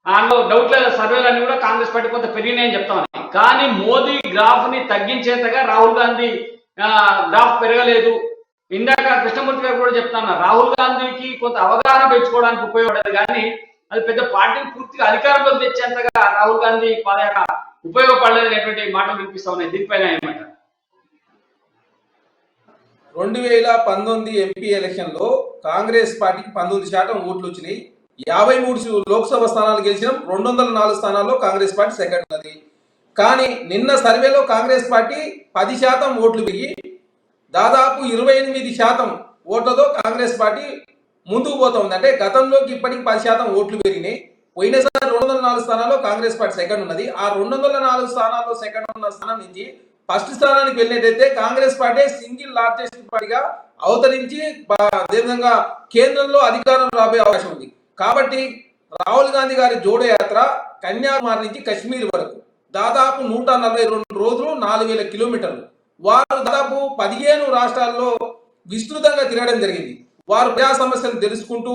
అందులో డౌట్ లేదు, సర్వేలన్నీ కూడా కాంగ్రెస్ పార్టీ కొంత పెరిగినాయని చెప్తా ఉన్నాయి. కానీ మోదీ గ్రాఫ్ ని తగ్గించేంతగా రాహుల్ గాంధీ గ్రాఫ్ పెరగలేదు. ఇందాక కృష్ణమూర్తి గారు కూడా చెప్తున్నారు, రాహుల్ గాంధీకి కొంత అవగాహన పెంచుకోవడానికి ఉపయోగపడదు, కానీ అది పెద్ద పార్టీని పూర్తిగా అధికారంలోకి తెచ్చేంతగా రాహుల్ గాంధీ పాదయాత్ర ఉపయోగపడలేదు అనేటువంటి మాటలు వినిపిస్తా ఉన్నాయి. దీనిపైన ఏమంటారు? 2019 ఎంపీ ఎలక్షన్ లో కాంగ్రెస్ పార్టీకి 19% ఓట్లు వచ్చినాయి. 53 లోక్సభ స్థానాలు గెలిచినాం. 204 స్థానాల్లో కాంగ్రెస్ పార్టీ సెకండ్ ఉన్నది. కానీ నిన్న సర్వేలో కాంగ్రెస్ పార్టీ 10% ఓట్లు పెరిగి దాదాపు 28% ఓట్లతో కాంగ్రెస్ పార్టీ ముందుకు పోతుంది. అంటే గతంలోకి ఇప్పటికి 10% ఓట్లు పెరిగినాయి. పోయినసారి 204 స్థానాల్లో కాంగ్రెస్ పార్టీ సెకండ్ ఉన్నది. ఆ 204 స్థానాల్లో సెకండ్ ఉన్న స్థానం నుంచి ఫస్ట్ స్థానానికి వెళ్ళినట్టయితే కాంగ్రెస్ పార్టీ సింగిల్ లార్జెస్ట్ పార్టీగా అవతరించి అదేవిధంగా కేంద్రంలో అధికారం రాబోయే అవకాశం ఉంది. కాబట్టి రాహుల్ గాంధీ గారి జోడో యాత్ర కన్యాకుమారి నుంచి కశ్మీర్ వరకు దాదాపు 142 రోజులు 4000 కిలోమీటర్లు. వారు దాదాపు 15 రాష్ట్రాల్లో విస్తృతంగా తిరగడం జరిగింది. వారు ప్రజా సమస్యలు తెలుసుకుంటూ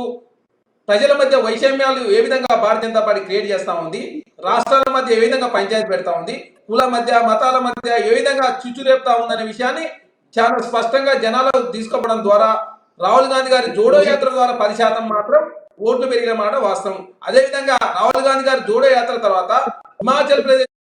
ప్రజల మధ్య వైషమ్యాలు ఏ విధంగా భారతీయ జనతా పార్టీ క్రియేట్ చేస్తా ఉంది, రాష్ట్రాల మధ్య ఏ విధంగా పంచాయతీ పెడతా ఉంది, కుల మధ్య మతాల మధ్య ఏ విధంగా చిచ్చు రేపుతా ఉందనే విషయాన్ని చాలా స్పష్టంగా జనాలకు తీసుకోవడం ద్వారా రాహుల్ గాంధీ గారి జోడో యాత్ర ద్వారా 10% మాత్రం ఓట్లు పెరిగిన మాట వాస్తవం. అదేవిధంగా రాహుల్ గాంధీ గారి జోడో యాత్ర తర్వాత హిమాచల్ ప్రదేశ్